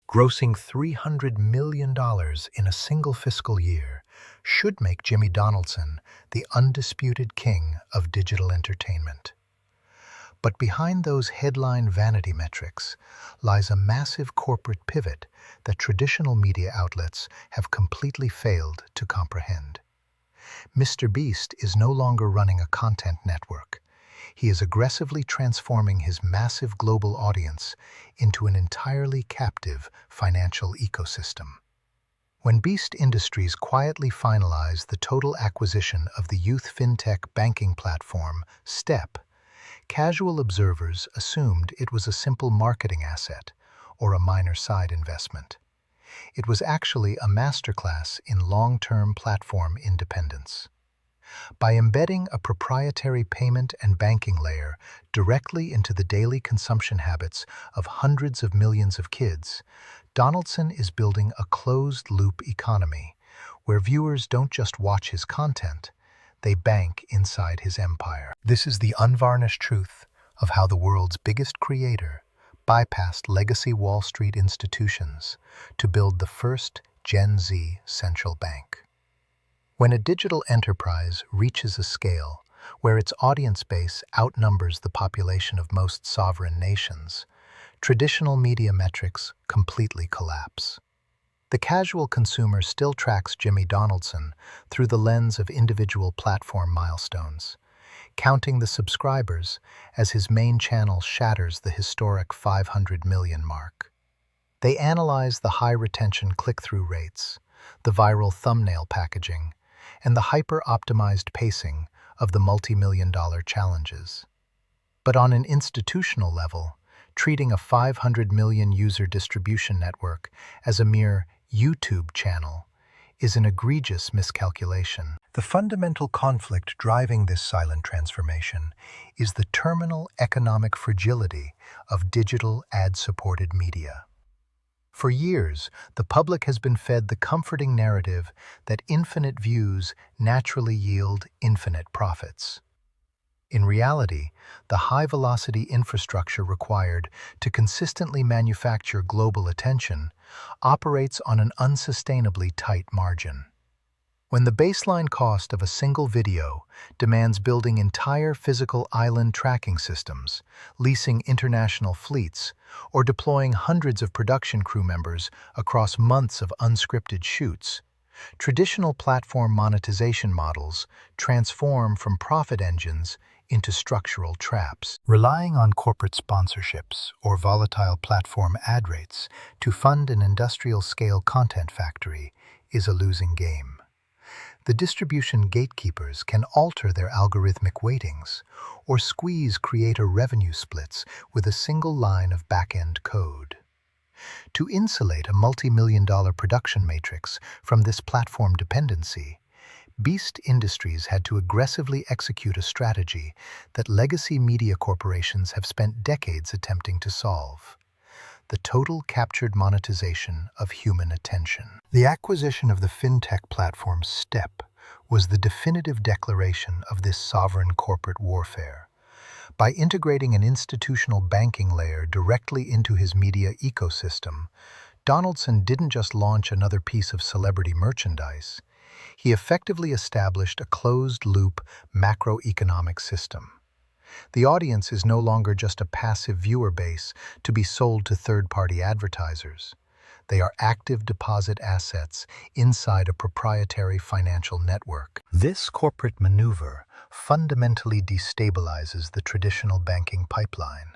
grossing $300 million in a single fiscal year, should make Jimmy Donaldson the undisputed king of digital entertainment. But behind those headline vanity metrics lies a massive corporate pivot that traditional media outlets have completely failed to comprehend. MrBeast is no longer running a content network. He is aggressively transforming his massive global audience into an entirely captive financial ecosystem. When Beast Industries quietly finalized the total acquisition of the youth fintech banking platform, Step, casual observers assumed it was a simple marketing asset or a minor side investment. It was actually a masterclass in long-term platform independence. By embedding a proprietary payment and banking layer directly into the daily consumption habits of hundreds of millions of kids, Donaldson is building a closed-loop economy where viewers don't just watch his content, they bank inside his empire. This is the unvarnished truth of how the world's biggest creator bypassed legacy Wall Street institutions to build the first Gen Z central bank. When a digital enterprise reaches a scale where its audience base outnumbers the population of most sovereign nations, traditional media metrics completely collapse. The casual consumer still tracks Jimmy Donaldson through the lens of individual platform milestones, counting the subscribers as his main channel shatters the historic 500 million mark. They analyze the high-retention click-through rates, the viral thumbnail packaging, and the hyper-optimized pacing of the multi-million-dollar challenges. But on an institutional level, treating a 500 million user distribution network as a mere YouTube channel is an egregious miscalculation. The fundamental conflict driving this silent transformation is the terminal economic fragility of digital ad-supported media. For years, the public has been fed the comforting narrative that infinite views naturally yield infinite profits. In reality, the high-velocity infrastructure required to consistently manufacture global attention operates on an unsustainably tight margin. When the baseline cost of a single video demands building entire physical island tracking systems, leasing international fleets, or deploying hundreds of production crew members across months of unscripted shoots, traditional platform monetization models transform from profit engines into structural traps. Relying on corporate sponsorships or volatile platform ad rates to fund an industrial-scale content factory is a losing game. The distribution gatekeepers can alter their algorithmic weightings or squeeze creator revenue splits with a single line of back-end code. To insulate a multi-million-dollar production matrix from this platform dependency, Beast Industries had to aggressively execute a strategy that legacy media corporations have spent decades attempting to solve: the total captured monetization of human attention. The acquisition of the fintech platform Step was the definitive declaration of this sovereign corporate warfare. By integrating an institutional banking layer directly into his media ecosystem, Donaldson didn't just launch another piece of celebrity merchandise. He effectively established a closed-loop macroeconomic system. The audience is no longer just a passive viewer base to be sold to third-party advertisers. They are active deposit assets inside a proprietary financial network. This corporate maneuver fundamentally destabilizes the traditional banking pipeline.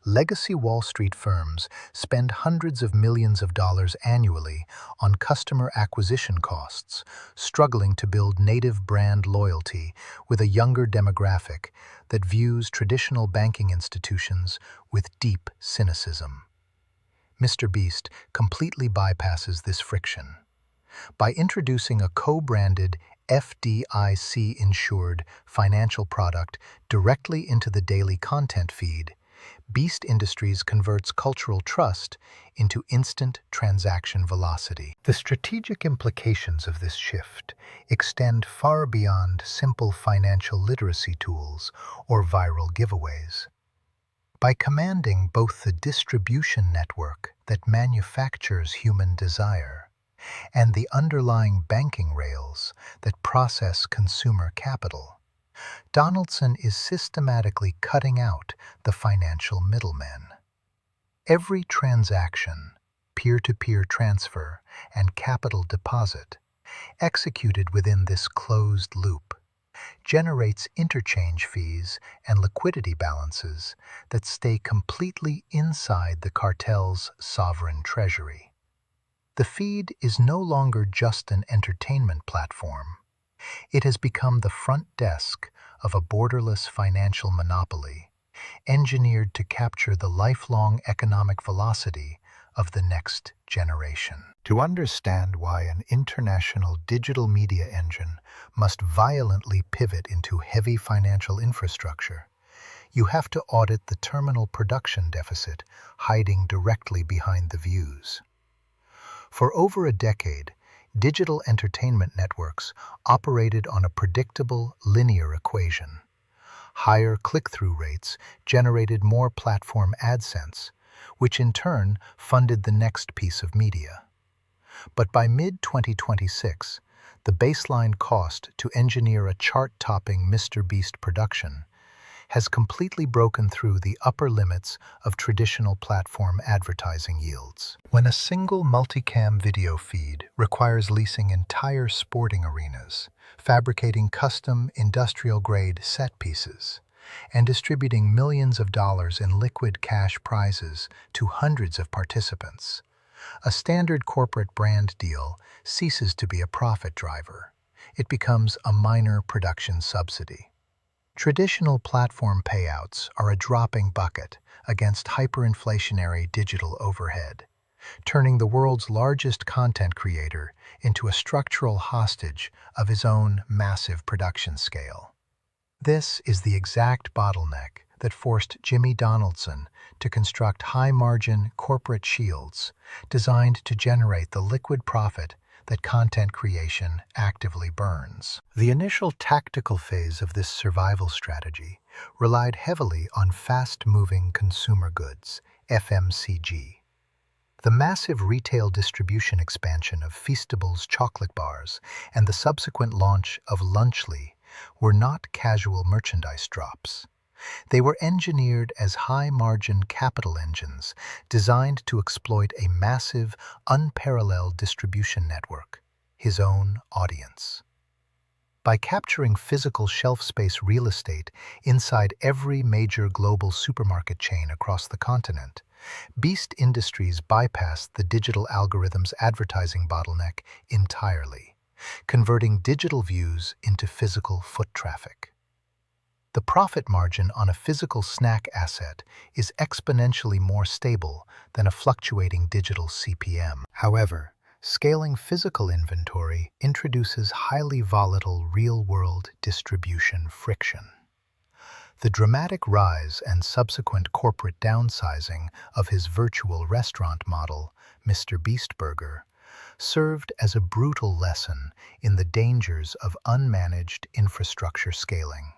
Legacy Wall Street firms spend hundreds of millions of dollars annually on customer acquisition costs, struggling to build native brand loyalty with a younger demographic that views traditional banking institutions with deep cynicism. MrBeast completely bypasses this friction. By introducing a co-branded FDIC-insured financial product directly into the daily content feed, Beast Industries converts cultural trust into instant transaction velocity. The strategic implications of this shift extend far beyond simple financial literacy tools or viral giveaways. By commanding both the distribution network that manufactures human desire, and the underlying banking rails that process consumer capital. Donaldson is systematically cutting out the financial middlemen. Every transaction, peer-to-peer transfer, and capital deposit, executed within this closed loop, generates interchange fees and liquidity balances that stay completely inside the cartel's sovereign treasury. The feed is no longer just an entertainment platform. It has become the front desk of a borderless financial monopoly, engineered to capture the lifelong economic velocity of the next generation. To understand why an international digital media engine must violently pivot into heavy financial infrastructure, you have to audit the terminal production deficit hiding directly behind the views. For over a decade, digital entertainment networks operated on a predictable linear equation. Higher click-through rates generated more platform AdSense, which in turn funded the next piece of media. But by mid-2026, the baseline cost to engineer a chart-topping MrBeast production has completely broken through the upper limits of traditional platform advertising yields. When a single multicam video feed requires leasing entire sporting arenas, fabricating custom industrial-grade set pieces, and distributing millions of dollars in liquid cash prizes to hundreds of participants, a standard corporate brand deal ceases to be a profit driver. It becomes a minor production subsidy. Traditional platform payouts are a dropping bucket against hyperinflationary digital overhead, turning the world's largest content creator into a structural hostage of his own massive production scale. This is the exact bottleneck that forced Jimmy Donaldson to construct high-margin corporate shields designed to generate the liquid profit that content creation actively burns. The initial tactical phase of this survival strategy relied heavily on fast-moving consumer goods, FMCG. The massive retail distribution expansion of Feastables chocolate bars and the subsequent launch of Lunchly were not casual merchandise drops. They were engineered as high-margin capital engines designed to exploit a massive, unparalleled distribution network, his own audience. By capturing physical shelf space real estate inside every major global supermarket chain across the continent, Beast Industries bypassed the digital algorithm's advertising bottleneck entirely, converting digital views into physical foot traffic. The profit margin on a physical snack asset is exponentially more stable than a fluctuating digital CPM. However, scaling physical inventory introduces highly volatile real-world distribution friction. The dramatic rise and subsequent corporate downsizing of his virtual restaurant model, MrBeast Burger, served as a brutal lesson in the dangers of unmanaged infrastructure scaling.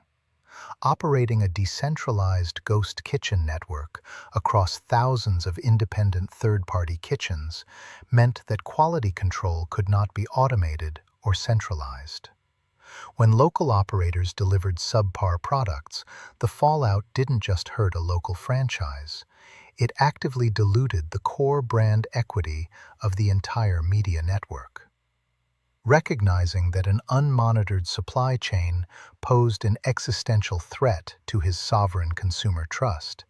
Operating a decentralized ghost kitchen network across thousands of independent third-party kitchens meant that quality control could not be automated or centralized. When local operators delivered subpar products, the fallout didn't just hurt a local franchise. It actively diluted the core brand equity of the entire media network. Recognizing that an unmonitored supply chain posed an existential threat to his sovereign consumer trust,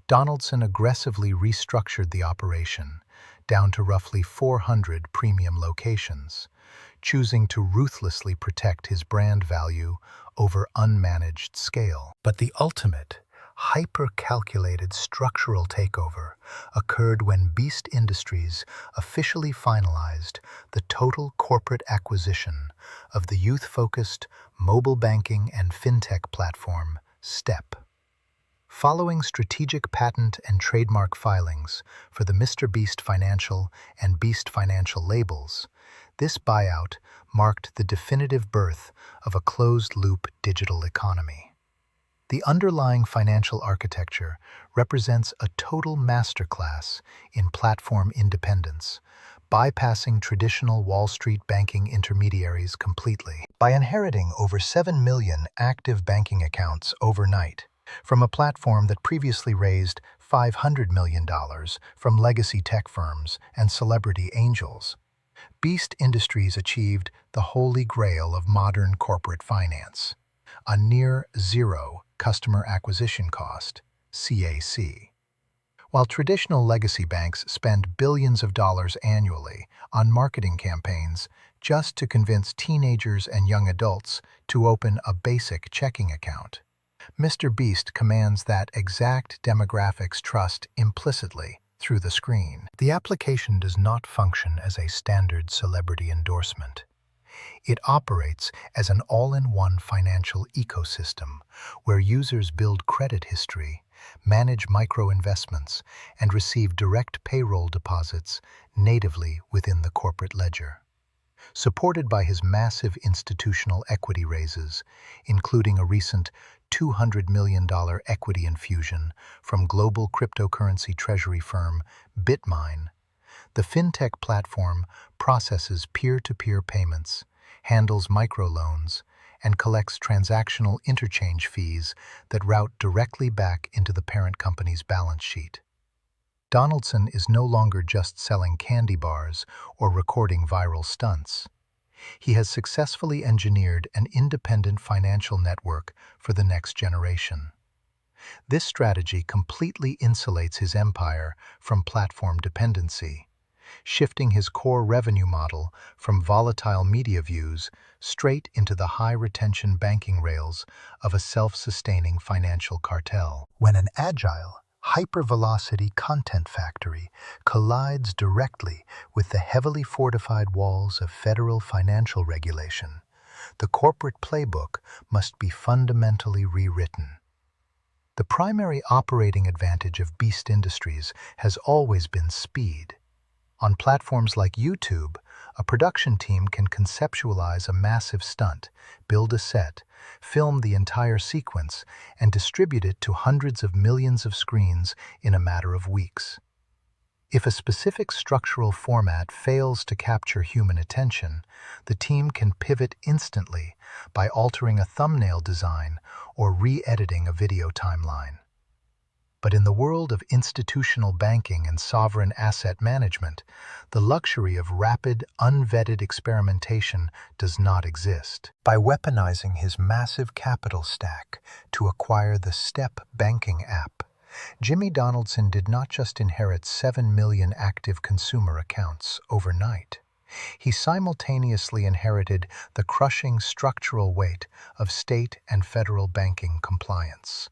Donaldson aggressively restructured the operation down to roughly 400 premium locations, choosing to ruthlessly protect his brand value over unmanaged scale. But the ultimate, hyper-calculated structural takeover occurred when Beast Industries officially finalized the total corporate acquisition of the youth-focused mobile banking and fintech platform, Step. Following strategic patent and trademark filings for the MrBeast Financial and Beast Financial labels, this buyout marked the definitive birth of a closed-loop digital economy. The underlying financial architecture represents a total masterclass in platform independence, bypassing traditional Wall Street banking intermediaries completely. By inheriting over 7 million active banking accounts overnight from a platform that previously raised $500 million from legacy tech firms and celebrity angels, Beast Industries achieved the holy grail of modern corporate finance, a near-zero customer acquisition cost, CAC. While traditional legacy banks spend billions of dollars annually on marketing campaigns just to convince teenagers and young adults to open a basic checking account, MrBeast commands that exact demographics trust implicitly through the screen. The application does not function as a standard celebrity endorsement. It operates as an all-in-one financial ecosystem where users build credit history, manage micro-investments, and receive direct payroll deposits natively within the corporate ledger. Supported by his massive institutional equity raises, including a recent $200 million equity infusion from global cryptocurrency treasury firm Bitmine, the fintech platform processes peer-to-peer payments, handles microloans, and collects transactional interchange fees that route directly back into the parent company's balance sheet. Donaldson is no longer just selling candy bars or recording viral stunts. He has successfully engineered an independent financial network for the next generation. This strategy completely insulates his empire from platform dependency, shifting his core revenue model from volatile media views straight into the high-retention banking rails of a self-sustaining financial cartel. When an agile, hypervelocity content factory collides directly with the heavily fortified walls of federal financial regulation, the corporate playbook must be fundamentally rewritten. The primary operating advantage of Beast Industries has always been speed. On platforms like YouTube, a production team can conceptualize a massive stunt, build a set, film the entire sequence, and distribute it to hundreds of millions of screens in a matter of weeks. If a specific structural format fails to capture human attention, the team can pivot instantly by altering a thumbnail design or re-editing a video timeline. But in the world of institutional banking and sovereign asset management, the luxury of rapid, unvetted experimentation does not exist. By weaponizing his massive capital stack to acquire the Step banking app, Jimmy Donaldson did not just inherit 7 million active consumer accounts overnight. He simultaneously inherited the crushing structural weight of state and federal banking compliance.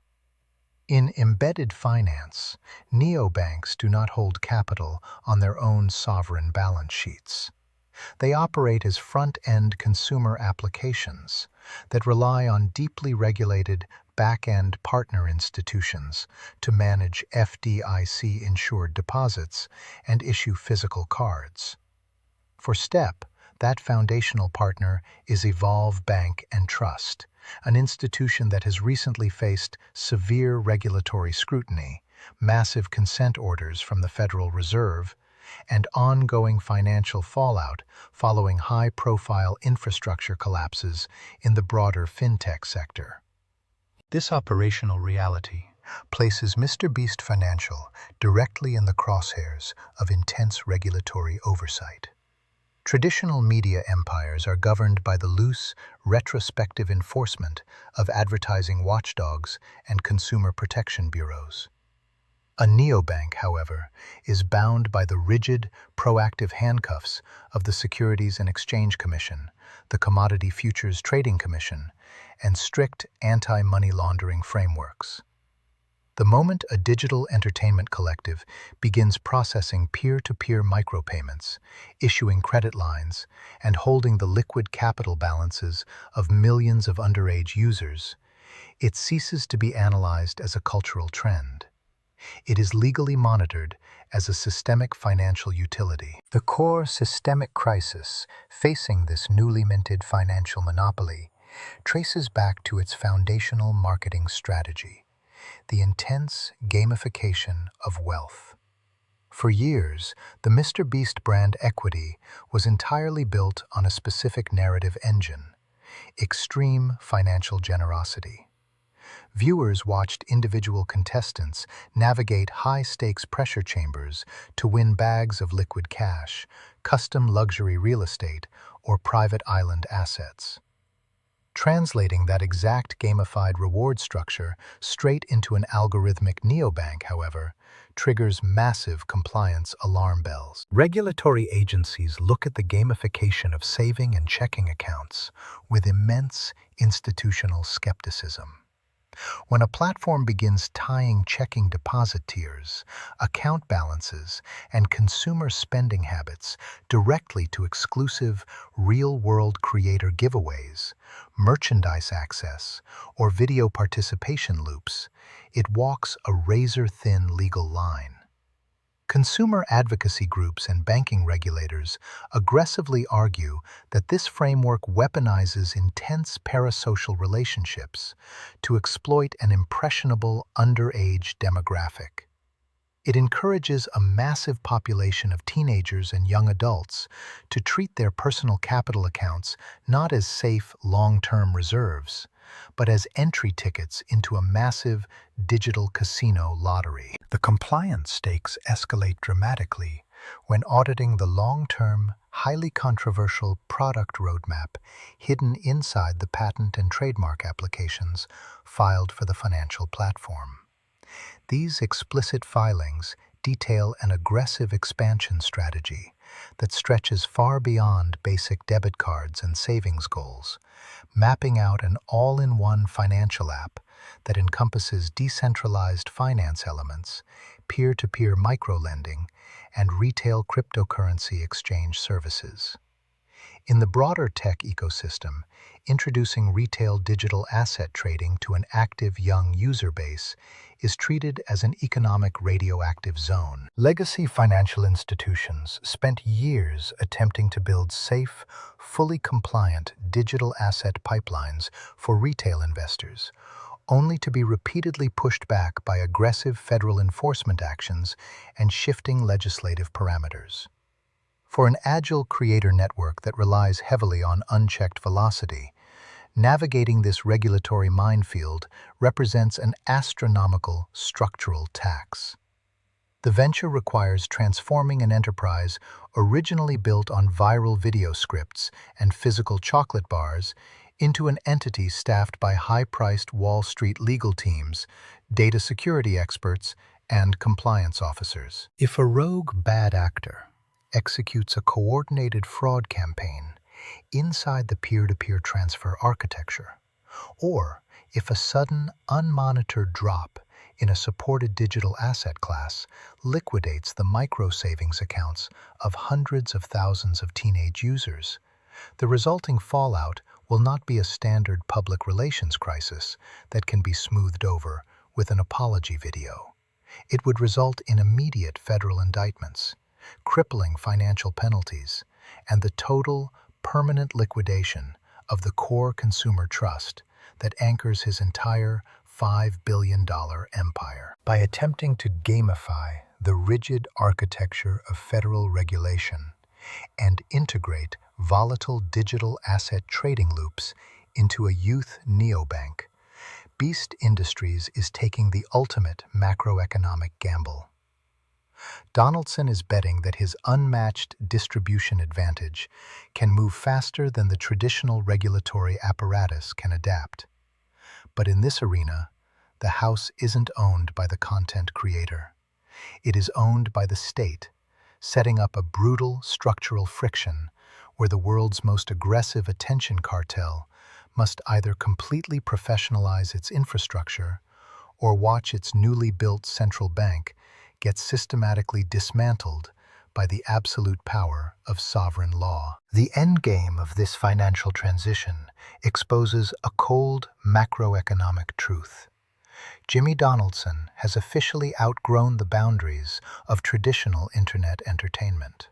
In embedded finance, neobanks do not hold capital on their own sovereign balance sheets. They operate as front-end consumer applications that rely on deeply regulated back-end partner institutions to manage FDIC-insured deposits and issue physical cards. For Step, that foundational partner is Evolve Bank and Trust, an institution that has recently faced severe regulatory scrutiny, massive consent orders from the Federal Reserve, and ongoing financial fallout following high-profile infrastructure collapses in the broader fintech sector. This operational reality places MrBeast Financial directly in the crosshairs of intense regulatory oversight. Traditional media empires are governed by the loose, retrospective enforcement of advertising watchdogs and consumer protection bureaus. A neobank, however, is bound by the rigid, proactive handcuffs of the Securities and Exchange Commission, the Commodity Futures Trading Commission, and strict anti-money laundering frameworks. The moment a digital entertainment collective begins processing peer-to-peer micropayments, issuing credit lines, and holding the liquid capital balances of millions of underage users, it ceases to be analyzed as a cultural trend. It is legally monitored as a systemic financial utility. The core systemic crisis facing this newly minted financial monopoly traces back to its foundational marketing strategy, the intense gamification of wealth. For years, the MrBeast brand equity was entirely built on a specific narrative engine: extreme financial generosity. Viewers watched individual contestants navigate high-stakes pressure chambers to win bags of liquid cash, custom luxury real estate, or private island assets. Translating that exact gamified reward structure straight into an algorithmic neobank, however, triggers massive compliance alarm bells. Regulatory agencies look at the gamification of saving and checking accounts with immense institutional skepticism. When a platform begins tying checking deposit tiers, account balances, and consumer spending habits directly to exclusive real-world creator giveaways, merchandise access, or video participation loops, it walks a razor-thin legal line. Consumer advocacy groups and banking regulators aggressively argue that this framework weaponizes intense parasocial relationships to exploit an impressionable underage demographic. It encourages a massive population of teenagers and young adults to treat their personal capital accounts not as safe long-term reserves, but as entry tickets into a massive digital casino lottery. The compliance stakes escalate dramatically when auditing the long-term, highly controversial product roadmap hidden inside the patent and trademark applications filed for the financial platform. These explicit filings detail an aggressive expansion strategy that stretches far beyond basic debit cards and savings goals, mapping out an all-in-one financial app that encompasses decentralized finance elements, peer-to-peer microlending, and retail cryptocurrency exchange services. In the broader tech ecosystem, introducing retail digital asset trading to an active young user base is treated as an economic radioactive zone. Legacy financial institutions spent years attempting to build safe, fully compliant digital asset pipelines for retail investors, only to be repeatedly pushed back by aggressive federal enforcement actions and shifting legislative parameters. For an agile creator network that relies heavily on unchecked velocity, navigating this regulatory minefield represents an astronomical structural tax. The venture requires transforming an enterprise originally built on viral video scripts and physical chocolate bars into an entity staffed by high-priced Wall Street legal teams, data security experts, and compliance officers. If a rogue bad actor executes a coordinated fraud campaign inside the peer-to-peer transfer architecture, or if a sudden, unmonitored drop in a supported digital asset class liquidates the micro-savings accounts of hundreds of thousands of teenage users, the resulting fallout will not be a standard public relations crisis that can be smoothed over with an apology video. It would result in immediate federal indictments, crippling financial penalties, and the total, permanent liquidation of the core consumer trust that anchors his entire $5 billion empire. By attempting to gamify the rigid architecture of federal regulation and integrate volatile digital asset trading loops into a youth neobank, Beast Industries is taking the ultimate macroeconomic gamble. Donaldson is betting that his unmatched distribution advantage can move faster than the traditional regulatory apparatus can adapt. But in this arena, the house isn't owned by the content creator. It is owned by the state, setting up a brutal structural friction where the world's most aggressive attention cartel must either completely professionalize its infrastructure or watch its newly built central bank get systematically dismantled by the absolute power of sovereign law. The endgame of this financial transition exposes a cold macroeconomic truth. Jimmy Donaldson has officially outgrown the boundaries of traditional internet entertainment.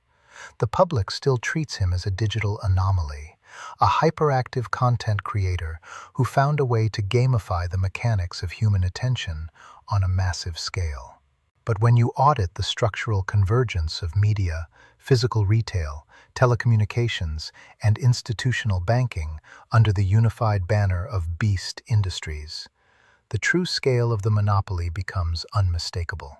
The public still treats him as a digital anomaly, a hyperactive content creator who found a way to gamify the mechanics of human attention on a massive scale. But when you audit the structural convergence of media, physical retail, telecommunications, and institutional banking under the unified banner of Beast Industries, the true scale of the monopoly becomes unmistakable.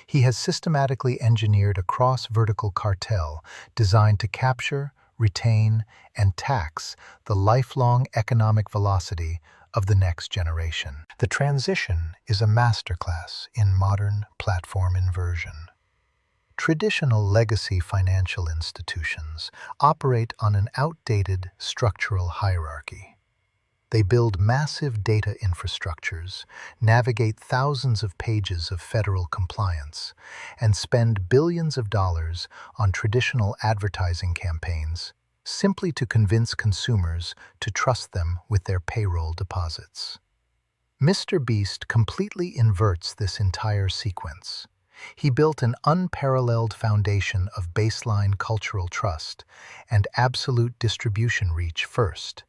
He has systematically engineered a cross-vertical cartel designed to capture, retain, and tax the lifelong economic velocity of the next generation. The transition is a masterclass in modern platform inversion. Traditional legacy financial institutions operate on an outdated structural hierarchy. They build massive data infrastructures, navigate thousands of pages of federal compliance, and spend billions of dollars on traditional advertising campaigns simply to convince consumers to trust them with their payroll deposits. MrBeast completely inverts this entire sequence. He built an unparalleled foundation of baseline cultural trust and absolute distribution reach first,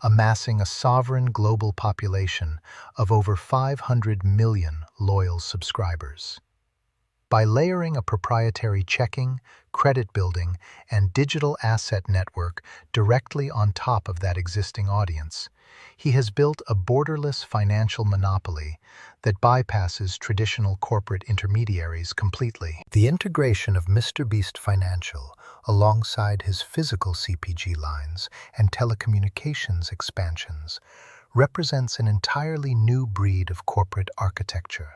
amassing a sovereign global population of over 500 million loyal subscribers. By layering a proprietary checking, credit building, and digital asset network directly on top of that existing audience, he has built a borderless financial monopoly that bypasses traditional corporate intermediaries completely. The integration of MrBeast Financial alongside his physical CPG lines and telecommunications expansions represents an entirely new breed of corporate architecture,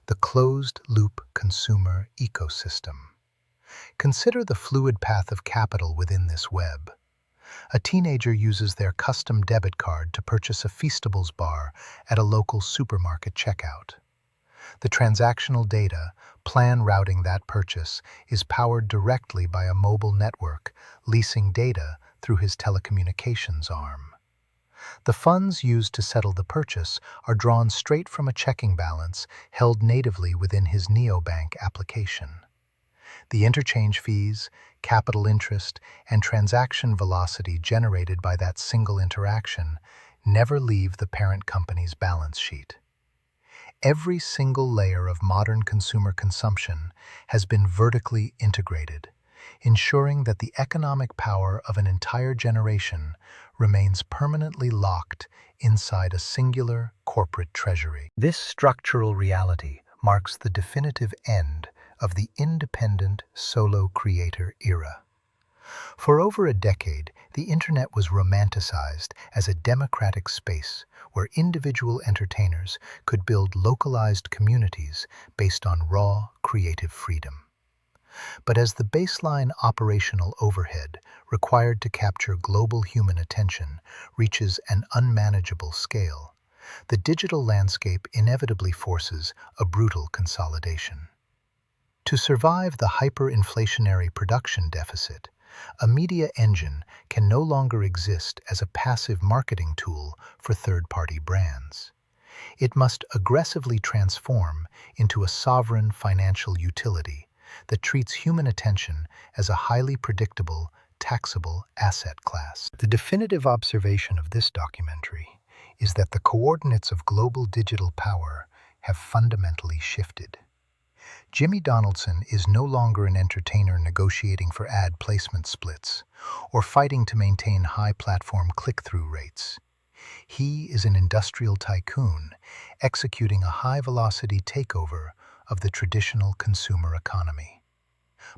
the closed-loop consumer ecosystem. Consider the fluid path of capital within this web. A teenager uses their custom debit card to purchase a Feastables bar at a local supermarket checkout. The transactional data, plan routing that purchase, is powered directly by a mobile network, leasing data through his telecommunications arm. The funds used to settle the purchase are drawn straight from a checking balance held natively within his neobank application. The interchange fees, capital interest, and transaction velocity generated by that single interaction never leave the parent company's balance sheet. Every single layer of modern consumer consumption has been vertically integrated, ensuring that the economic power of an entire generation remains permanently locked inside a singular corporate treasury. This structural reality marks the definitive end of the independent solo creator era. For over a decade, the internet was romanticized as a democratic space where individual entertainers could build localized communities based on raw, creative freedom. But as the baseline operational overhead required to capture global human attention reaches an unmanageable scale, the digital landscape inevitably forces a brutal consolidation. To survive the hyperinflationary production deficit, a media engine can no longer exist as a passive marketing tool for third-party brands. It must aggressively transform into a sovereign financial utility that treats human attention as a highly predictable, taxable asset class. The definitive observation of this documentary is that the coordinates of global digital power have fundamentally shifted. Jimmy Donaldson is no longer an entertainer negotiating for ad placement splits or fighting to maintain high platform click-through rates. He is an industrial tycoon executing a high-velocity takeover of the traditional consumer economy.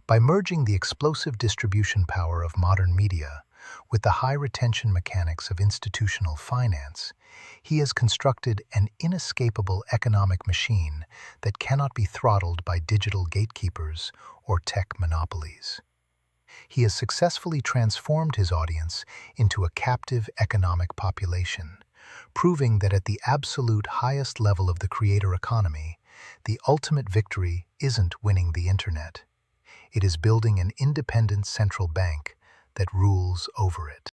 By merging the explosive distribution power of modern media with the high-retention mechanics of institutional finance, he has constructed an inescapable economic machine that cannot be throttled by digital gatekeepers or tech monopolies. He has successfully transformed his audience into a captive economic population, proving that at the absolute highest level of the creator economy, the ultimate victory isn't winning the internet. It is building an independent central bank that rules over it.